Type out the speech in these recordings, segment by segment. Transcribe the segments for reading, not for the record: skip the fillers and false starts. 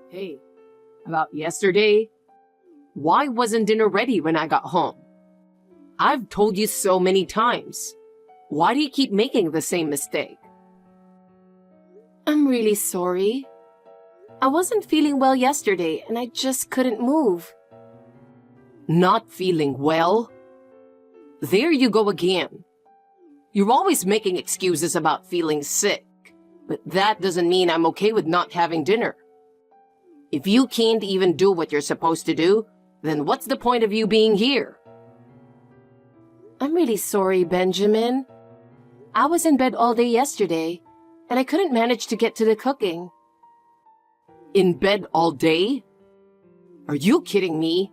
Hey, about yesterday? Why wasn't dinner ready when I got home? I've told you so many times. Why do you keep making the same mistake? I'm really sorry. I wasn't feeling well yesterday and I just couldn't move. Not feeling well? There you go again. You're always making excuses about feeling sick, but that doesn't mean I'm okay with not having dinner. If you can't even do what you're supposed to do, then what's the point of you being here? I'm really sorry, Benjamin. I was in bed all day yesterday, and I couldn't manage to get to the cooking. In bed all day? Are you kidding me?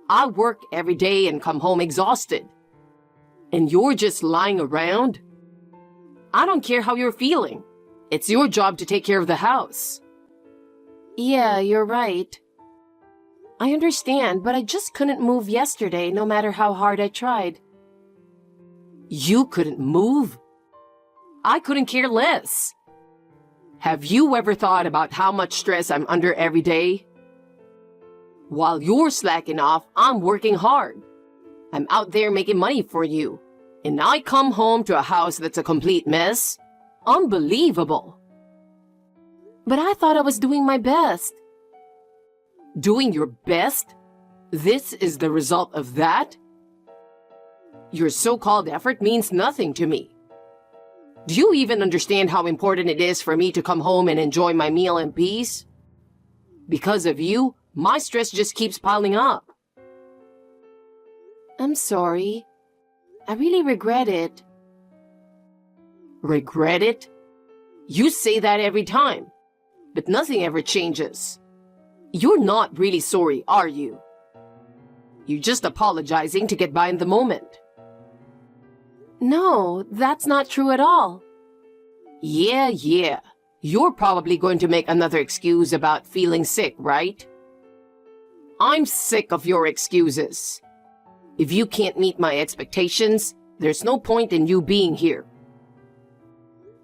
I work every day and come home exhausted. And you're just lying around? I don't care how you're feeling. It's your job to take care of the house. Yeah, you're right. I understand, but I just couldn't move yesterday no matter how hard I tried. You couldn't move? I couldn't care less. Have you ever thought about how much stress I'm under every day? While you're slacking off, I'm working hard. I'm out there making money for you. And I come home to a house that's a complete mess? Unbelievable. But I thought I was doing my best. Doing your best? This is the result of that? Your so-called effort means nothing to me. Do you even understand how important it is for me to come home and enjoy my meal in peace? Because of you, my stress just keeps piling up. I'm sorry. I really regret it. Regret it? You say that every time, but nothing ever changes. You're not really sorry, are you? You're just apologizing to get by in the moment. No, that's not true at all. Yeah. You're probably going to make another excuse about feeling sick, right? I'm sick of your excuses. If you can't meet my expectations, there's no point in you being here.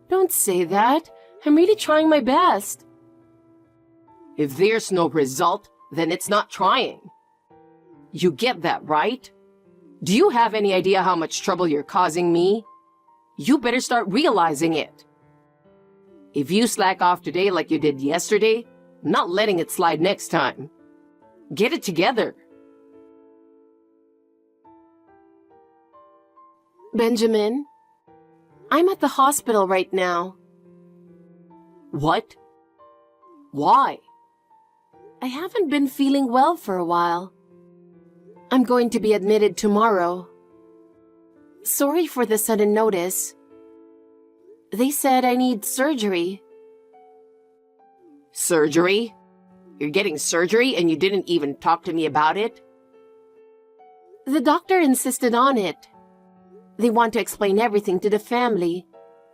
Don't say that. I'm really trying my best. If there's no result, then it's not trying. You get that, right? Do you have any idea how much trouble you're causing me? You better start realizing it. If you slack off today like you did yesterday, I'm not letting it slide next time. Get it together. Benjamin, I'm at the hospital right now. What? Why? I haven't been feeling well for a while. I'm going to be admitted tomorrow. Sorry for the sudden notice. They said I need surgery. Surgery? You're getting surgery and you didn't even talk to me about it? The doctor insisted on it. They want to explain everything to the family,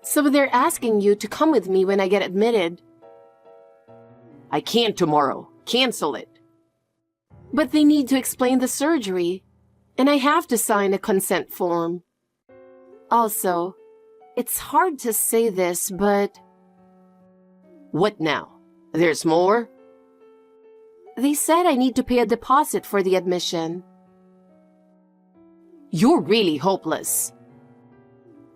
so they're asking you to come with me when I get admitted. I can't tomorrow. Cancel it. But they need to explain the surgery, and I have to sign a consent form. Also, it's hard to say this, but... What now? There's more? They said I need to pay a deposit for the admission. You're really hopeless.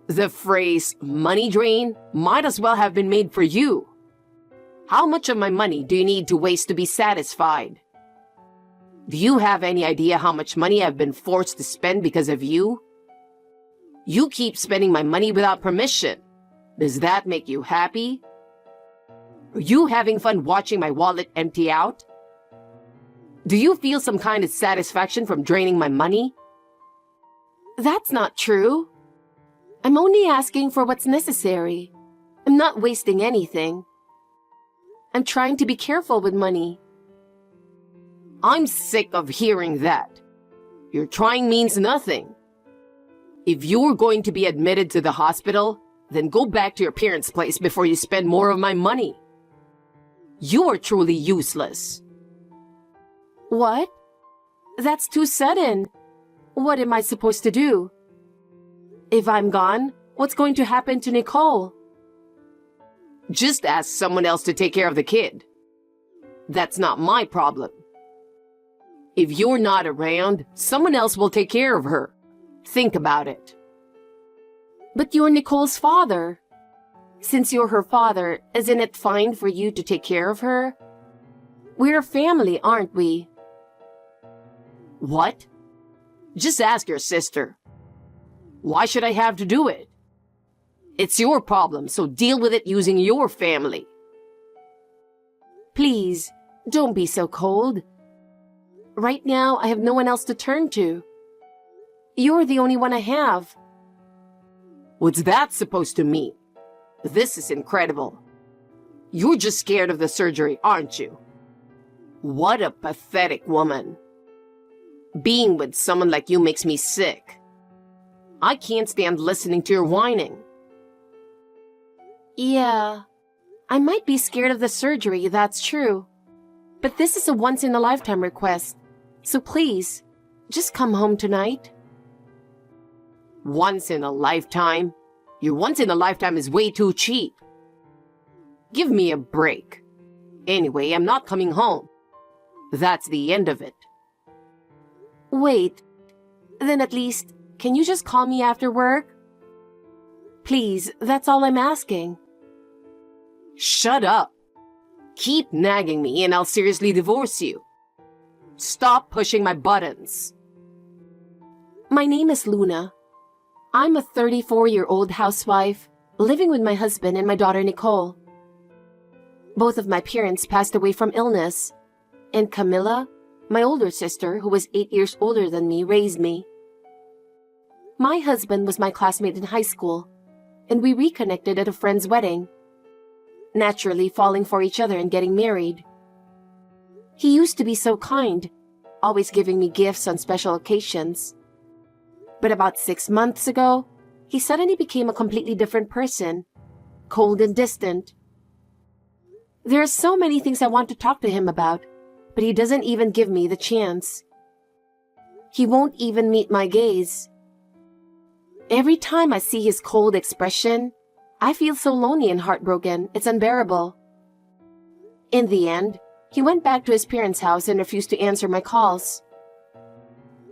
The phrase money drain might as well have been made for you. How much of my money do you need to waste to be satisfied? Do you have any idea how much money I've been forced to spend because of you? You keep spending my money without permission. Does that make you happy? Are you having fun watching my wallet empty out? Do you feel some kind of satisfaction from draining my money? That's not true. I'm only asking for what's necessary. I'm not wasting anything. I'm trying to be careful with money. I'm sick of hearing that. Your trying means nothing. If you're going to be admitted to the hospital, then go back to your parents' place before you spend more of my money. You are truly useless. What? That's too sudden. What am I supposed to do? If I'm gone, what's going to happen to Nicole? Just ask someone else to take care of the kid. That's not my problem. If you're not around, someone else will take care of her. Think about it. But you're Nicole's father. Since you're her father, isn't it fine for you to take care of her? We're a family, aren't we? What? Just ask your sister. Why should I have to do it? It's your problem, so deal with it using your family. Please, don't be so cold. Right now, I have no one else to turn to. You're the only one I have. What's that supposed to mean? This is incredible. You're just scared of the surgery, aren't you? What a pathetic woman. Being with someone like you makes me sick. I can't stand listening to your whining. Yeah, I might be scared of the surgery, that's true. But this is a once-in-a-lifetime request, so please, just come home tonight. Once in a lifetime? Your once in a lifetime is way too cheap. Give me a break. Anyway, I'm not coming home. That's the end of it. Wait, then at least, can you just call me after work? Please, that's all I'm asking. Shut up. Keep nagging me and I'll seriously divorce you. Stop pushing my buttons. My name is Luna. I'm a 34-year-old housewife, living with my husband and my daughter Nicole. Both of my parents passed away from illness, and Camilla, my older sister, who was 8 years older than me, raised me. My husband was my classmate in high school, and we reconnected at a friend's wedding, naturally falling for each other and getting married. He used to be so kind, always giving me gifts on special occasions. But about 6 months ago, he suddenly became a completely different person, cold and distant. There are so many things I want to talk to him about, but he doesn't even give me the chance. He won't even meet my gaze. Every time I see his cold expression, I feel so lonely and heartbroken, it's unbearable. In the end, he went back to his parents' house and refused to answer my calls.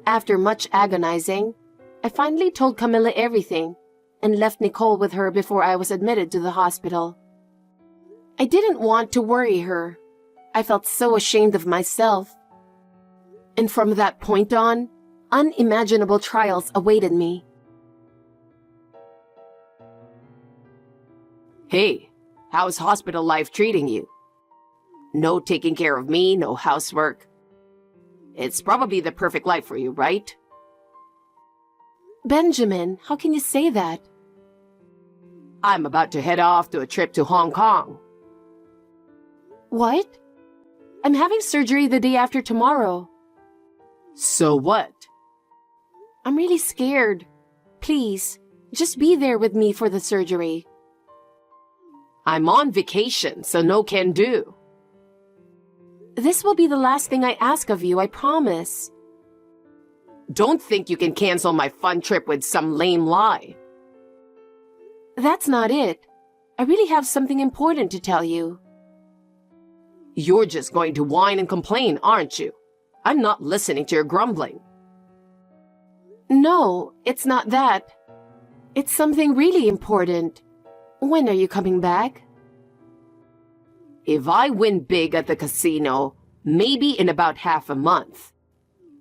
After much agonizing, I finally told Camilla everything and left Nicole with her before I was admitted to the hospital. I didn't want to worry her. I felt so ashamed of myself. And from that point on, unimaginable trials awaited me. Hey, how's hospital life treating you? No taking care of me, no housework. It's probably the perfect life for you, right? Benjamin, how can you say that? I'm about to head off to a trip to Hong Kong. What? I'm having surgery the day after tomorrow. So what? I'm really scared. Please, just be there with me for the surgery. I'm on vacation, so no can do. This will be the last thing I ask of you, I promise. Don't think you can cancel my fun trip with some lame lie. That's not it. I really have something important to tell you. You're just going to whine and complain, aren't you? I'm not listening to your grumbling. No, it's not that. It's something really important. When are you coming back? If I win big at the casino, maybe in about half a month.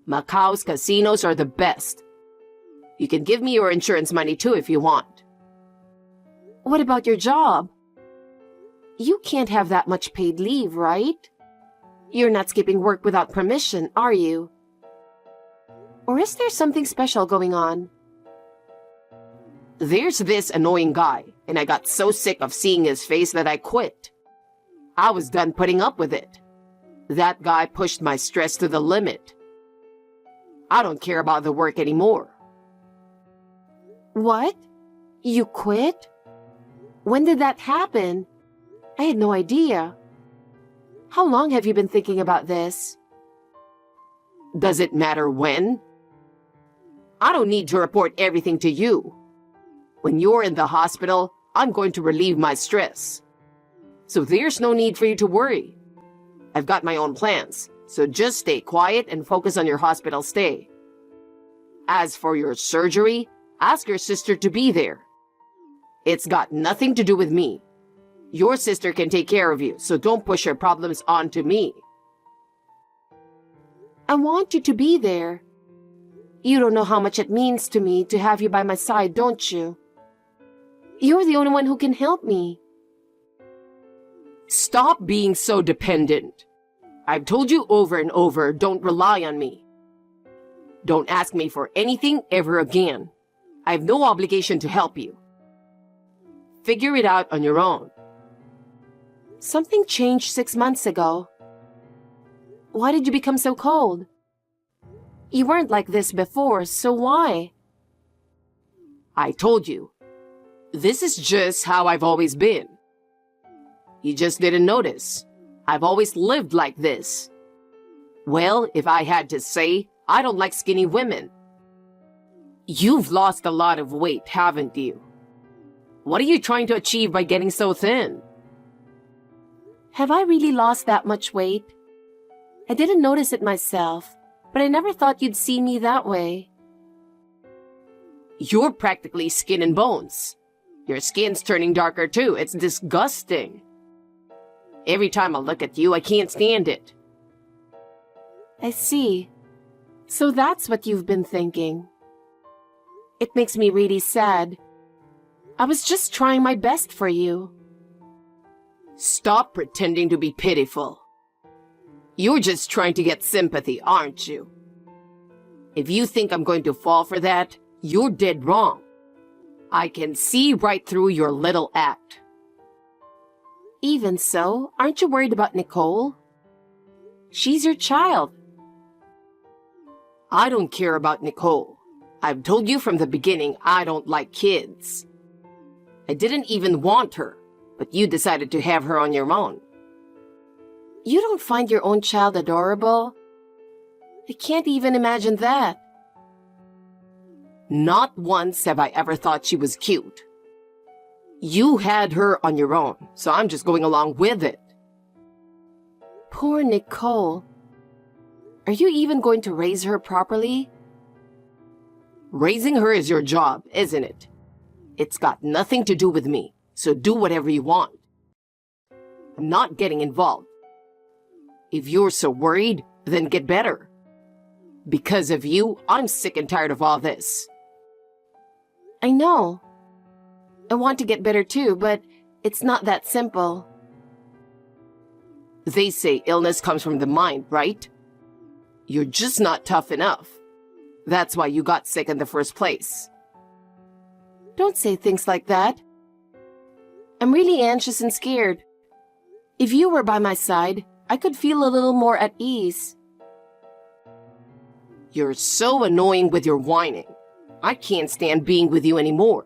Macau's casinos are the best. You can give me your insurance money too if you want. What about your job? You can't have that much paid leave, right? You're not skipping work without permission, are you? Or is there something special going on? There's this annoying guy, and I got so sick of seeing his face that I quit. I was done putting up with it. That guy pushed my stress to the limit. I don't care about the work anymore. What? You quit? When did that happen? I had no idea. How long have you been thinking about this? Does it matter when? I don't need to report everything to you. When you're in the hospital, I'm going to relieve my stress. So there's no need for you to worry. I've got my own plans, so just stay quiet and focus on your hospital stay. As for your surgery, ask your sister to be there. It's got nothing to do with me. Your sister can take care of you, so don't push your problems onto me. I want you to be there. You don't know how much it means to me to have you by my side, don't you? You're the only one who can help me. Stop being so dependent. I've told you over and over, don't rely on me. Don't ask me for anything ever again. I have no obligation to help you. Figure it out on your own. Something changed 6 months ago. Why did you become so cold? You weren't like this before, so why? I told you. This is just how I've always been. You just didn't notice. I've always lived like this. Well, if I had to say, I don't like skinny women. You've lost a lot of weight, haven't you? What are you trying to achieve by getting so thin? Have I really lost that much weight? I didn't notice it myself, but I never thought you'd see me that way. You're practically skin and bones. Your skin's turning darker too. It's disgusting. Every time I look at you, I can't stand it. I see. So that's what you've been thinking. It makes me really sad. I was just trying my best for you. Stop pretending to be pitiful. You're just trying to get sympathy, aren't you? If you think I'm going to fall for that, you're dead wrong. I can see right through your little act. Even so, aren't you worried about Nicole? She's your child. I don't care about Nicole. I've told you from the beginning I don't like kids. I didn't even want her, but you decided to have her on your own. You don't find your own child adorable? I can't even imagine that. Not once have I ever thought she was cute. You had her on your own, so I'm just going along with it. Poor Nicole. Are you even going to raise her properly? Raising her is your job, isn't it? It's got nothing to do with me, so do whatever you want. I'm not getting involved. If you're so worried, then get better. Because of you, I'm sick and tired of all this. I know. I want to get better too, but it's not that simple. They say illness comes from the mind, right? You're just not tough enough. That's why you got sick in the first place. Don't say things like that. I'm really anxious and scared. If you were by my side, I could feel a little more at ease. You're so annoying with your whining. I can't stand being with you anymore.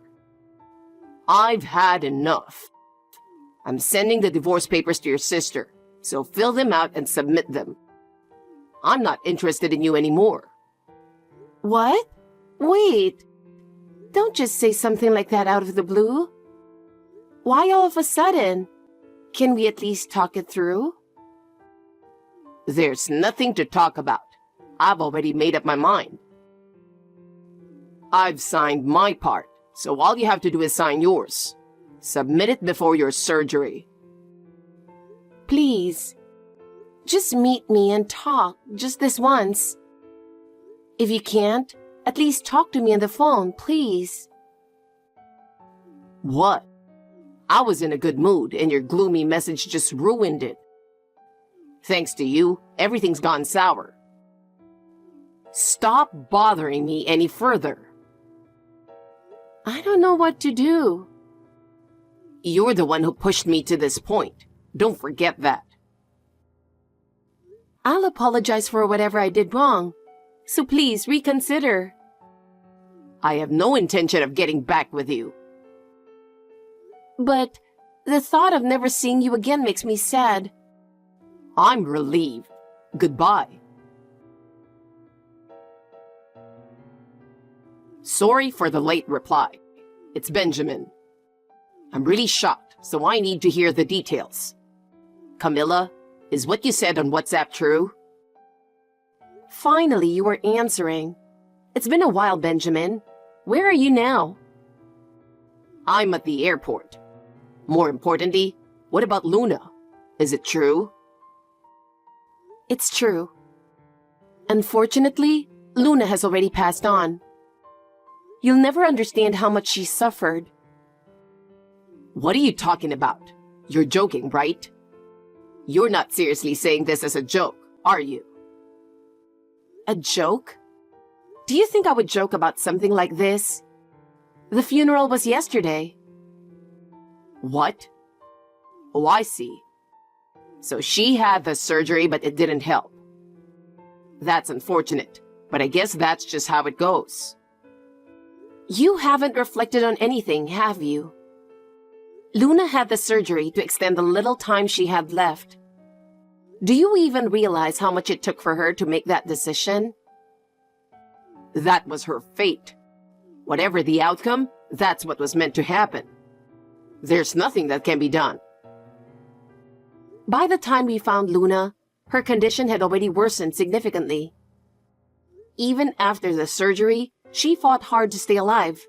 I've had enough. I'm sending the divorce papers to your sister, so fill them out and submit them. I'm not interested in you anymore. What? Wait. Don't just say something like that out of the blue. Why all of a sudden? Can we at least talk it through? There's nothing to talk about. I've already made up my mind. I've signed my part, so all you have to do is sign yours. Submit it before your surgery. Please. Just meet me and talk, just this once. If you can't, at least talk to me on the phone, please. What? I was in a good mood, and your gloomy message just ruined it. Thanks to you, everything's gone sour. Stop bothering me any further. I don't know what to do. You're the one who pushed me to this point. Don't forget that. I'll apologize for whatever I did wrong, so please reconsider. I have no intention of getting back with you. But the thought of never seeing you again makes me sad. I'm relieved. Goodbye. Sorry for the late reply. It's Benjamin. I'm really shocked, so I need to hear the details. Camilla, Is what you said on WhatsApp true? Finally, you are answering. It's been a while, Benjamin. Where are you now? I'm at the airport. More importantly, what about Luna? Is it true? It's true. Unfortunately, Luna has already passed on. You'll never understand how much she suffered. What are you talking about? You're joking, right? You're not seriously saying this as a joke, are you? A joke? Do you think I would joke about something like this? The funeral was yesterday. What? Oh, I see. So she had the surgery, but it didn't help. That's unfortunate, but I guess that's just how it goes. You haven't reflected on anything, have you? Luna had the surgery to extend the little time she had left. Do you even realize how much it took for her to make that decision? That was her fate. Whatever the outcome, that's what was meant to happen. There's nothing that can be done. By the time we found Luna, her condition had already worsened significantly. Even after the surgery, she fought hard to stay alive.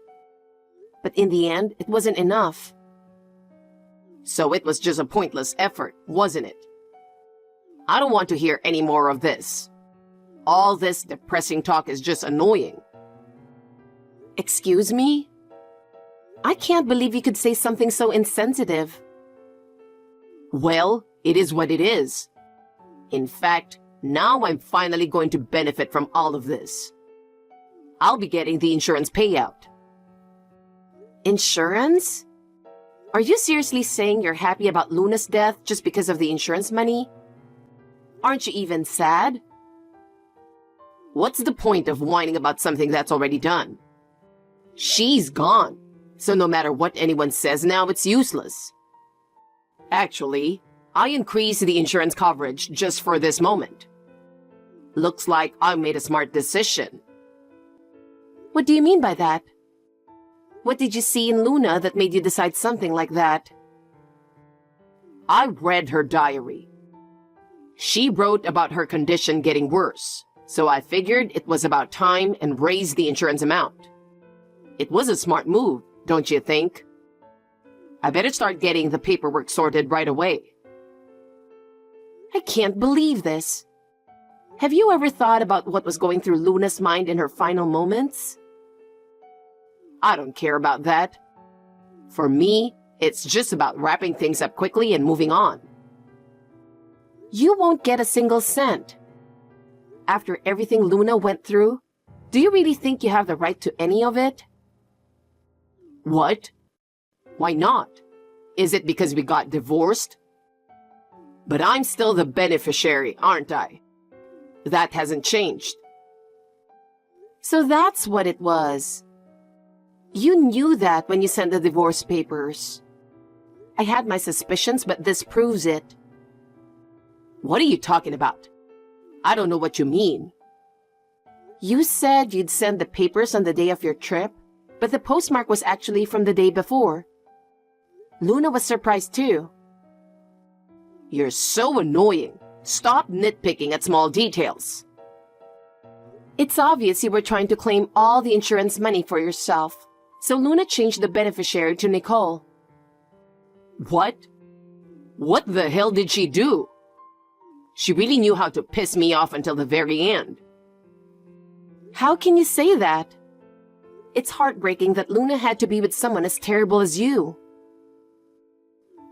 But in the end, it wasn't enough. So it was just a pointless effort, wasn't it? I don't want to hear any more of this. All this depressing talk is just annoying. Excuse me? I can't believe you could say something so insensitive. Well, it is what it is. In fact, now I'm finally going to benefit from all of this. I'll be getting the insurance payout. Insurance? Are you seriously saying you're happy about Luna's death just because of the insurance money? Aren't you even sad? What's the point of whining about something that's already done? She's gone, so no matter what anyone says now, it's useless. Actually, I increased the insurance coverage just for this moment. Looks like I made a smart decision. What do you mean by that? What did you see in Luna that made you decide something like that? I read her diary. She wrote about her condition getting worse, so I figured it was about time and raised the insurance amount. It was a smart move, don't you think? I better start getting the paperwork sorted right away. I can't believe this. Have you ever thought about what was going through Luna's mind in her final moments? I don't care about that. For me, it's just about wrapping things up quickly and moving on. You won't get a single cent. After everything Luna went through, do you really think you have the right to any of it? What? Why not? Is it because we got divorced? But I'm still the beneficiary, aren't I? That hasn't changed. So that's what it was. You knew that when you sent the divorce papers. I had my suspicions, but this proves it. What are you talking about? I don't know what you mean. You said you'd send the papers on the day of your trip, but the postmark was actually from the day before. Luna was surprised too. You're so annoying. Stop nitpicking at small details. It's obvious you were trying to claim all the insurance money for yourself, so Luna changed the beneficiary to Nicole. What? What the hell did she do? She really knew how to piss me off until the very end. How can you say that? It's heartbreaking that Luna had to be with someone as terrible as you.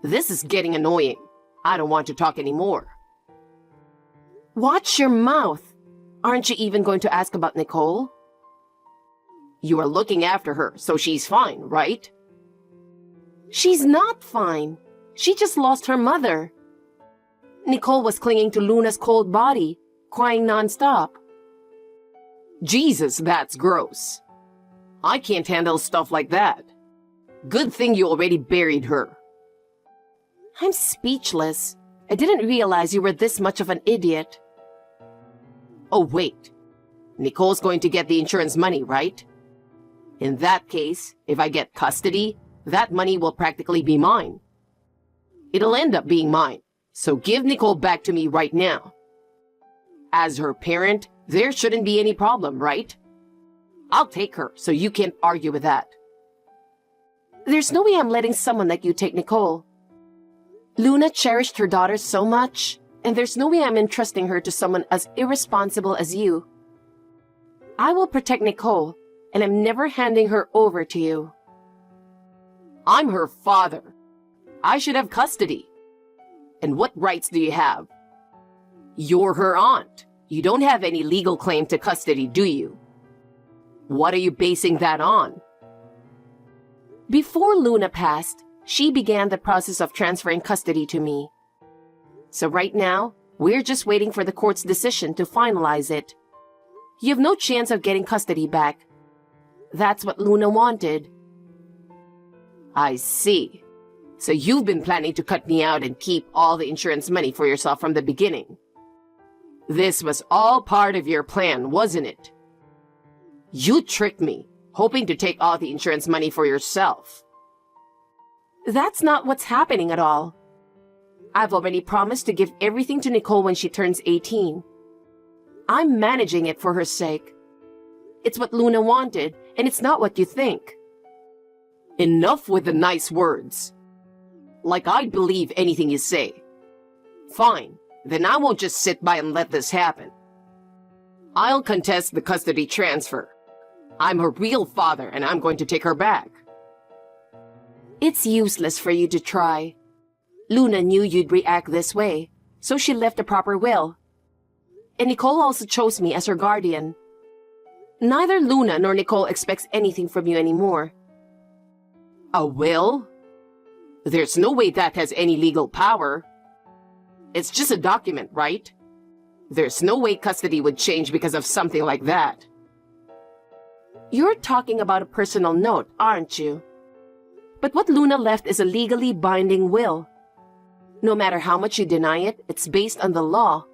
This is getting annoying. I don't want to talk anymore. Watch your mouth. Aren't you even going to ask about Nicole? You are looking after her, so she's fine, right? She's not fine. She just lost her mother. Nicole was clinging to Luna's cold body, crying nonstop. Jesus, that's gross. I can't handle stuff like that. Good thing you already buried her. I'm speechless. I didn't realize you were this much of an idiot. Oh, wait. Nicole's going to get the insurance money, right? In that case, if I get custody, that money will practically be mine. It'll end up being mine, So give Nicole back to me right now. As her parent, there shouldn't be any problem, right? I'll take her, so you can't argue with that. There's no way I'm letting someone like you take Nicole. Luna cherished her daughter so much, and there's no way I'm entrusting her to someone as irresponsible as you. I will protect Nicole, and I'm never handing her over to you. I'm her father. I should have custody. And what rights do you have? You're her aunt. You don't have any legal claim to custody, do you? What are you basing that on? Before Luna passed, she began the process of transferring custody to me. So right now, we're just waiting for the court's decision to finalize it. You have no chance of getting custody back. That's what Luna wanted. I see. So you've been planning to cut me out and keep all the insurance money for yourself from the beginning. This was all part of your plan, wasn't it? You tricked me, hoping to take all the insurance money for yourself. That's not what's happening at all. I've already promised to give everything to Nicole when she turns 18. I'm managing it for her sake. It's what Luna wanted, and it's not what you think. Enough with the nice words. Like I'd believe anything you say. Fine, then I won't just sit by and let this happen. I'll contest the custody transfer. I'm her real father, and I'm going to take her back. It's useless for you to try. Luna knew you'd react this way, so she left a proper will. And Nicole also chose me as her guardian. Neither Luna nor Nicole expects anything from you anymore. A will? There's no way that has any legal power. It's just a document, right? There's no way custody would change because of something like that. You're talking about a personal note, aren't you? But what Luna left is a legally binding will. No matter how much you deny it, it's based on the law.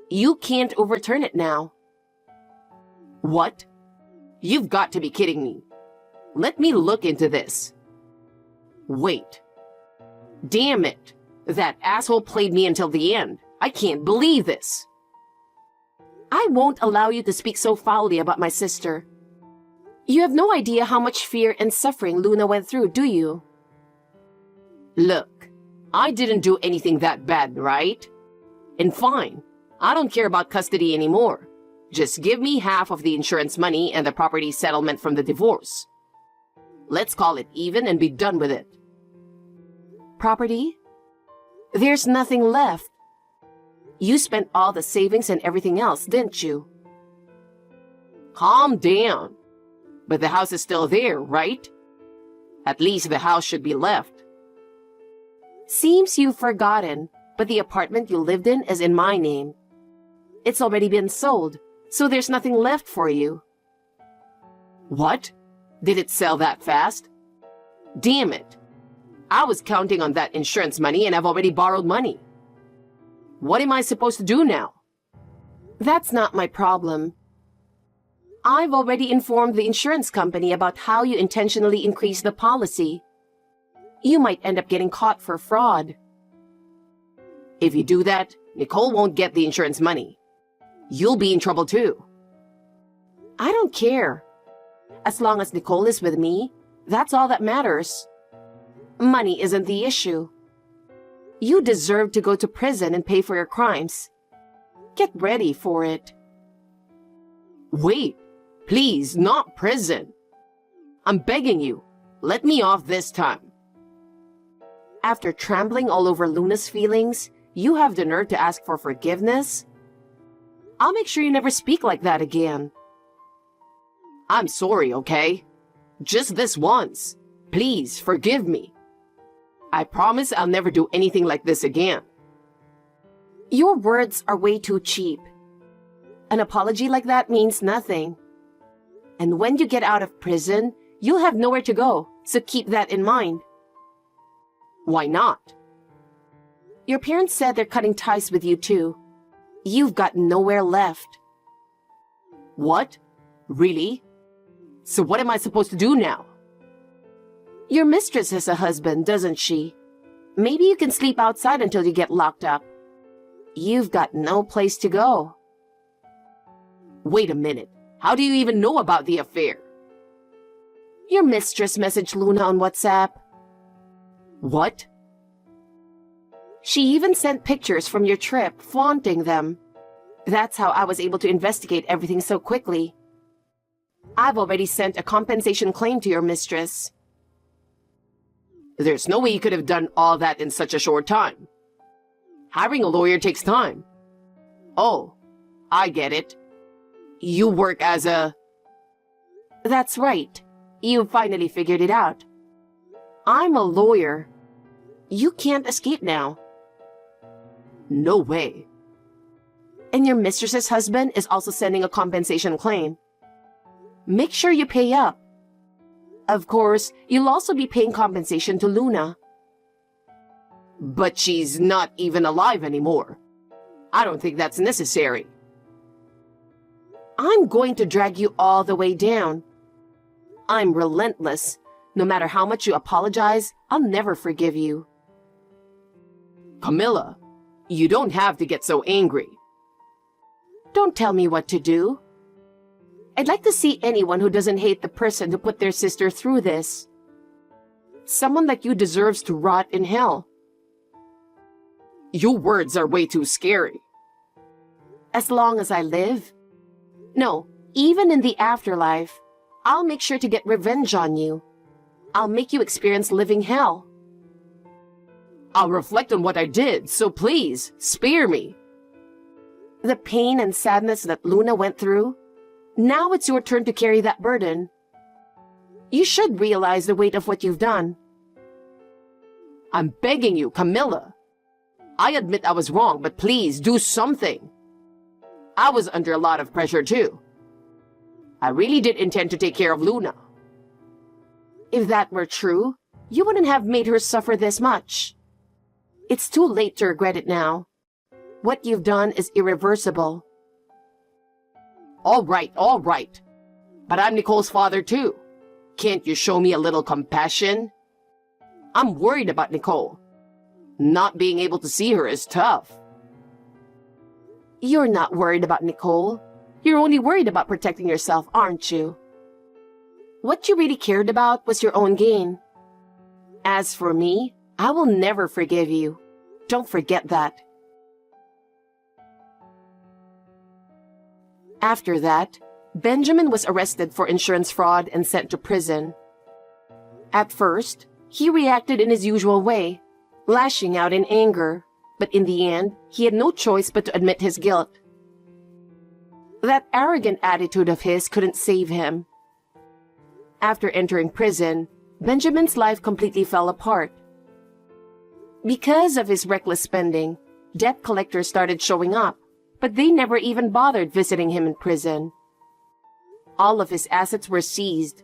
You can't overturn it now. What? You've got to be kidding me. Let me look into this. Wait. Damn it. That asshole played me until the end. I can't believe this. I won't allow you to speak so foully about my sister. You have no idea how much fear and suffering Luna went through, do you? Look, I didn't do anything that bad, right? And fine, I don't care about custody anymore. Just give me half of the insurance money and the property settlement from the divorce. Let's call it even and be done with it. Property? There's nothing left. You spent all the savings and everything else, didn't you? Calm down. But the house is still there, right? At least the house should be left. Seems you've forgotten, but the apartment you lived in is in my name. It's already been sold, so there's nothing left for you. What? Did it sell that fast? Damn it. I was counting on that insurance money and I've already borrowed money. What am I supposed to do now? That's not my problem. I've already informed the insurance company about how you intentionally increased the policy. You might end up getting caught for fraud. If you do that, Nicole won't get the insurance money. You'll be in trouble too. I don't care. As long as Nicole is with me, that's all that matters. Money isn't the issue. You deserve to go to prison and pay for your crimes. Get ready for it. Wait, please, not prison. I'm begging you, let me off this time. After trembling all over Luna's feelings, you have the nerve to ask for forgiveness? I'll make sure you never speak like that again. I'm sorry, okay? Just this once. Please, forgive me. I promise I'll never do anything like this again. Your words are way too cheap. An apology like that means nothing. And when you get out of prison, you'll have nowhere to go, so keep that in mind. Why not? Your parents said they're cutting ties with you too. You've got nowhere left. What? Really? So what am I supposed to do now? Your mistress has a husband, doesn't she? Maybe you can sleep outside until you get locked up. You've got no place to go. Wait a minute. How do you even know about the affair? Your mistress messaged Luna on WhatsApp. What? She even sent pictures from your trip, flaunting them. That's how I was able to investigate everything so quickly. I've already sent a compensation claim to your mistress. There's no way you could have done all that in such a short time. Hiring a lawyer takes time. Oh, I get it. You work as a... That's right. You finally figured it out. I'm a lawyer. You can't escape now. No way. And your mistress's husband is also sending a compensation claim. Make sure you pay up. Of course, you'll also be paying compensation to Luna. But she's not even alive anymore. I don't think that's necessary. I'm going to drag you all the way down. I'm relentless. No matter how much you apologize, I'll never forgive you. Camilla, you don't have to get so angry. Don't tell me what to do. I'd like to see anyone who doesn't hate the person who put their sister through this. Someone like you deserves to rot in hell. Your words are way too scary. As long as I live? No, even in the afterlife, I'll make sure to get revenge on you. I'll make you experience living hell. I'll reflect on what I did, so please, spare me. The pain and sadness that Luna went through, now it's your turn to carry that burden. You should realize the weight of what you've done. I'm begging you, Camilla. I admit I was wrong, but please do something. I was under a lot of pressure too. I really did intend to take care of Luna. If that were true, you wouldn't have made her suffer this much. It's too late to regret it now. What you've done is irreversible. All right. But I'm Nicole's father too. Can't you show me a little compassion? I'm worried about Nicole. Not being able to see her is tough. You're not worried about Nicole. You're only worried about protecting yourself, aren't you? What you really cared about was your own gain. As for me, I will never forgive you. Don't forget that. After that, Benjamin was arrested for insurance fraud and sent to prison. At first, he reacted in his usual way, lashing out in anger, but in the end, he had no choice but to admit his guilt. That arrogant attitude of his couldn't save him. After entering prison, Benjamin's life completely fell apart. Because of his reckless spending, debt collectors started showing up, but they never even bothered visiting him in prison. All of his assets were seized.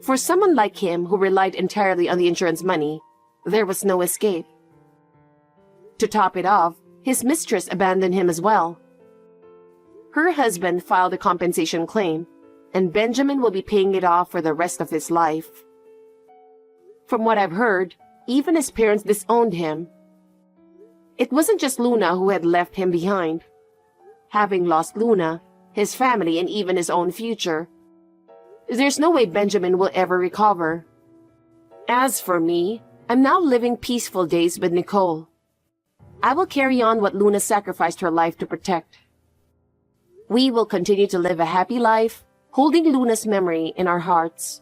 For someone like him who relied entirely on the insurance money, there was no escape. To top it off, his mistress abandoned him as well. Her husband filed a compensation claim, and Benjamin will be paying it off for the rest of his life. From what I've heard, even his parents disowned him. It wasn't just Luna who had left him behind. Having lost Luna, his family, and even his own future, there's no way Benjamin will ever recover. As for me, I'm now living peaceful days with Nicole. I will carry on what Luna sacrificed her life to protect. We will continue to live a happy life, holding Luna's memory in our hearts.